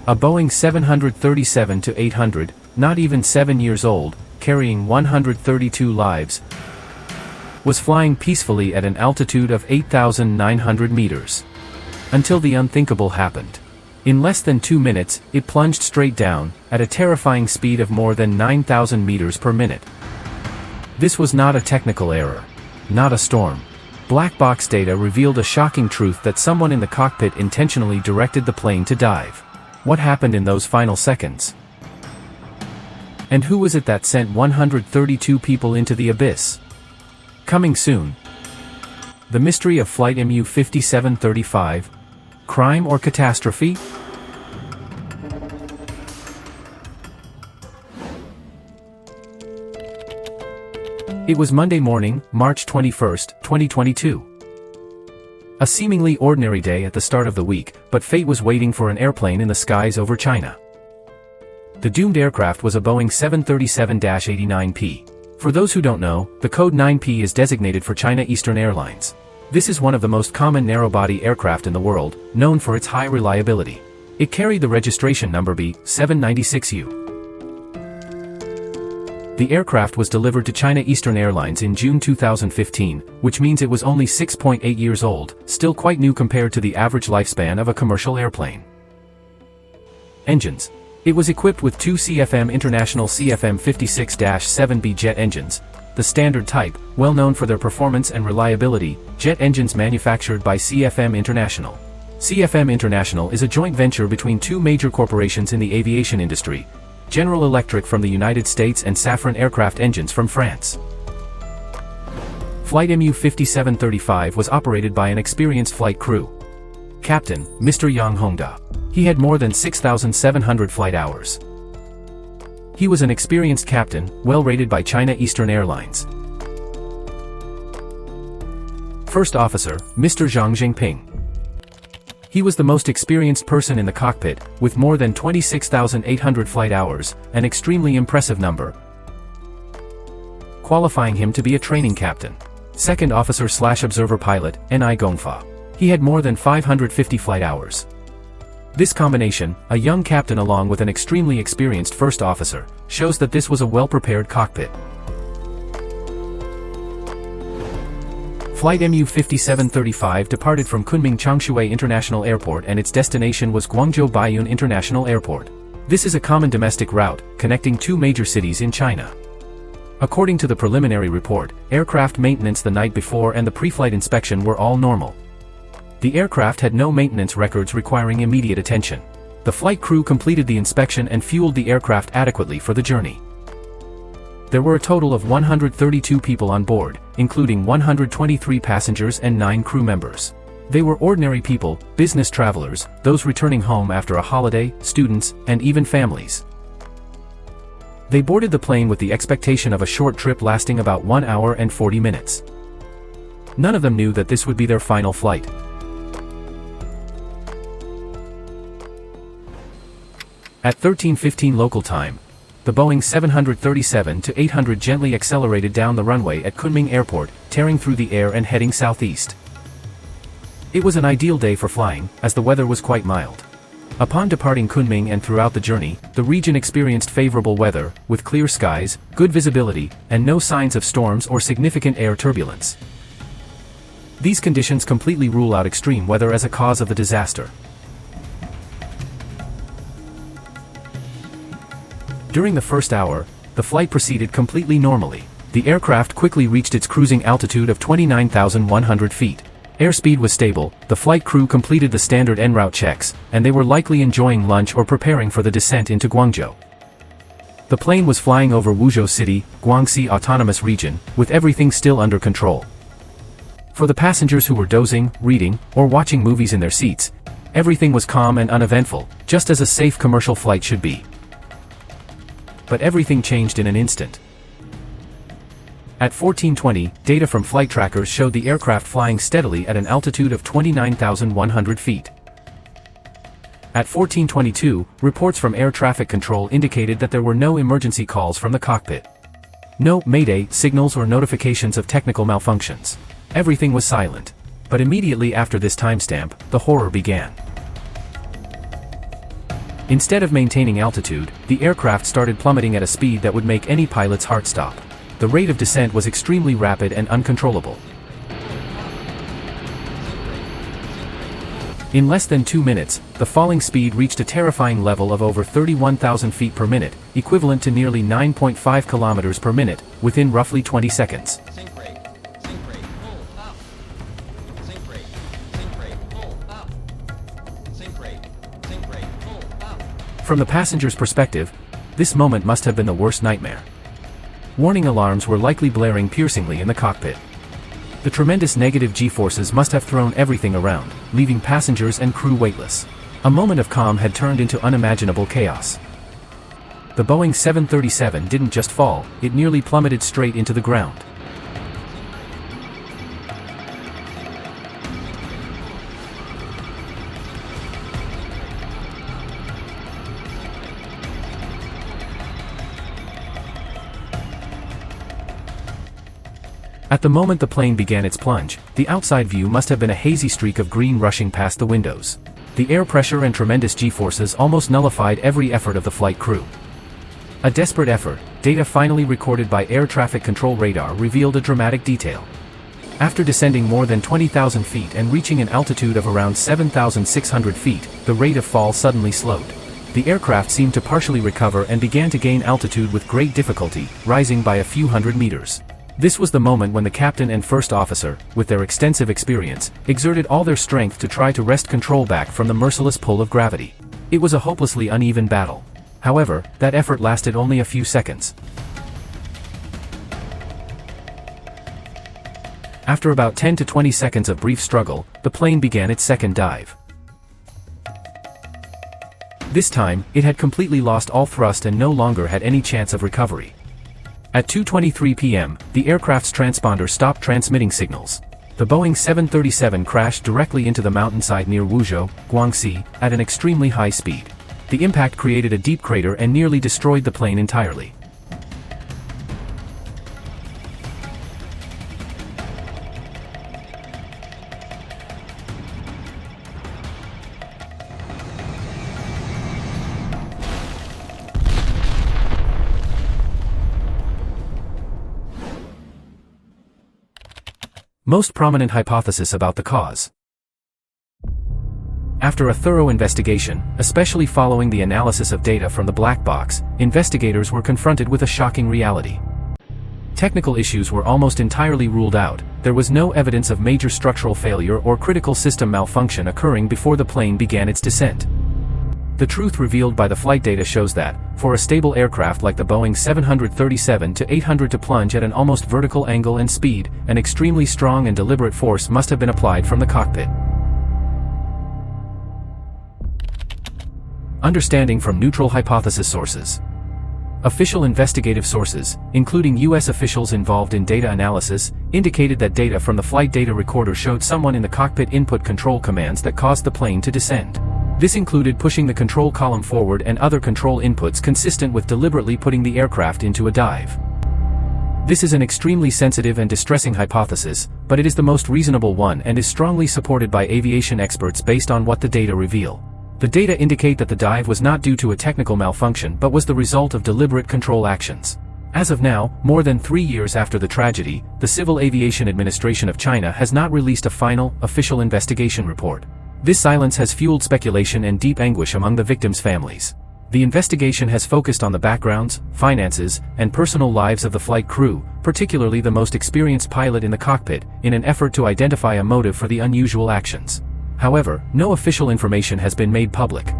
A Boeing 737-800, not even 7 years old, carrying 132 lives, was flying peacefully at an altitude of 8,900 meters. Until the unthinkable happened. In less than 2 minutes, it plunged straight down, at a terrifying speed of more than 9,000 meters per minute. This was not a technical error. Not a storm. Black box data revealed a shocking truth that someone in the cockpit intentionally directed the plane to dive. What happened in those final seconds? And who was it that sent 132 people into the abyss? Coming soon. The mystery of Flight MU5735. Crime or catastrophe? It was Monday morning, March 21st, 2022. A seemingly ordinary day at the start of the week, but fate was waiting for an airplane in the skies over China. The doomed aircraft was a Boeing 737-89P. For those who don't know, the code 9P is designated for China Eastern Airlines. This is one of the most common narrow-body aircraft in the world, known for its high reliability. It carried the registration number B796U. The aircraft was delivered to China Eastern Airlines in June 2015, which means it was only 6.8 years old, still quite new compared to the average lifespan of a commercial airplane. Engines. It was equipped with two CFM International CFM56-7B jet engines, the standard type, well known for their performance and reliability, jet engines manufactured by CFM International. CFM International is a joint venture between two major corporations in the aviation industry, General Electric from the United States and Safran Aircraft Engines from France. Flight MU5735 was operated by an experienced flight crew. Captain, Mr. Yang Hongda. He had more than 6,700 flight hours. He was an experienced captain, well rated by China Eastern Airlines. First Officer, Mr. Zhang Jingping. He was the most experienced person in the cockpit, with more than 26,800 flight hours, an extremely impressive number, qualifying him to be a training captain. Second Officer/Observer Pilot, Ni Gongfa. He had more than 550 flight hours. This combination, a young captain along with an extremely experienced first officer, shows that this was a well-prepared cockpit. Flight MU5735 departed from Kunming Changshui International Airport and its destination was Guangzhou Baiyun International Airport. This is a common domestic route, connecting two major cities in China. According to the preliminary report, aircraft maintenance the night before and the pre-flight inspection were all normal. The aircraft had no maintenance records requiring immediate attention. The flight crew completed the inspection and fueled the aircraft adequately for the journey. There were a total of 132 people on board, including 123 passengers and 9 crew members. They were ordinary people, business travelers, those returning home after a holiday, students, and even families. They boarded the plane with the expectation of a short trip lasting about 1 hour and 40 minutes. None of them knew that this would be their final flight. At 13:15 local time, the Boeing 737-800 gently accelerated down the runway at Kunming Airport, tearing through the air and heading southeast. It was an ideal day for flying, as the weather was quite mild. Upon departing Kunming and throughout the journey, the region experienced favorable weather, with clear skies, good visibility, and no signs of storms or significant air turbulence. These conditions completely rule out extreme weather as a cause of the disaster. During the first hour, the flight proceeded completely normally. The aircraft quickly reached its cruising altitude of 29,100 feet. Airspeed was stable, the flight crew completed the standard en route checks, and they were likely enjoying lunch or preparing for the descent into Guangzhou. The plane was flying over Wuzhou City, Guangxi Autonomous Region, with everything still under control. For the passengers who were dozing, reading, or watching movies in their seats, everything was calm and uneventful, just as a safe commercial flight should be. But everything changed in an instant. At 14:20, data from flight trackers showed the aircraft flying steadily at an altitude of 29,100 feet. At 14:22, reports from air traffic control indicated that there were no emergency calls from the cockpit. No Mayday signals or notifications of technical malfunctions. Everything was silent. But immediately after this timestamp, the horror began. Instead of maintaining altitude, the aircraft started plummeting at a speed that would make any pilot's heart stop. The rate of descent was extremely rapid and uncontrollable. In less than 2 minutes, the falling speed reached a terrifying level of over 31,000 feet per minute, equivalent to nearly 9.5 kilometers per minute, within roughly 20 seconds. From the passenger's perspective, this moment must have been the worst nightmare. Warning alarms were likely blaring piercingly in the cockpit. The tremendous negative G-forces must have thrown everything around, leaving passengers and crew weightless. A moment of calm had turned into unimaginable chaos. The Boeing 737 didn't just fall, it nearly plummeted straight into the ground. At the moment the plane began its plunge, the outside view must have been a hazy streak of green rushing past the windows. The air pressure and tremendous G-forces almost nullified every effort of the flight crew. A desperate effort, data finally recorded by air traffic control radar revealed a dramatic detail. After descending more than 20,000 feet and reaching an altitude of around 7,600 feet, the rate of fall suddenly slowed. The aircraft seemed to partially recover and began to gain altitude with great difficulty, rising by a few hundred meters. This was the moment when the captain and first officer, with their extensive experience, exerted all their strength to try to wrest control back from the merciless pull of gravity. It was a hopelessly uneven battle. However, that effort lasted only a few seconds. After about 10 to 20 seconds of brief struggle, the plane began its second dive. This time, it had completely lost all thrust and no longer had any chance of recovery. At 2:23 p.m., the aircraft's transponder stopped transmitting signals. The Boeing 737 crashed directly into the mountainside near Wuzhou, Guangxi, at an extremely high speed. The impact created a deep crater and nearly destroyed the plane entirely. Most prominent hypothesis about the cause. After a thorough investigation, especially following the analysis of data from the black box, investigators were confronted with a shocking reality. Technical issues were almost entirely ruled out. There was no evidence of major structural failure or critical system malfunction occurring before the plane began its descent. The truth revealed by the flight data shows that, for a stable aircraft like the Boeing 737-800 to plunge at an almost vertical angle and speed, an extremely strong and deliberate force must have been applied from the cockpit. Understanding from neutral hypothesis sources. Official investigative sources, including U.S. officials involved in data analysis, indicated that data from the flight data recorder showed someone in the cockpit input control commands that caused the plane to descend. This included pushing the control column forward and other control inputs consistent with deliberately putting the aircraft into a dive. This is an extremely sensitive and distressing hypothesis, but it is the most reasonable one and is strongly supported by aviation experts based on what the data reveal. The data indicate that the dive was not due to a technical malfunction but was the result of deliberate control actions. As of now, more than 3 years after the tragedy, the Civil Aviation Administration of China has not released a final, official investigation report. This silence has fueled speculation and deep anguish among the victims' families. The investigation has focused on the backgrounds, finances, and personal lives of the flight crew, particularly the most experienced pilot in the cockpit, in an effort to identify a motive for the unusual actions. However, no official information has been made public.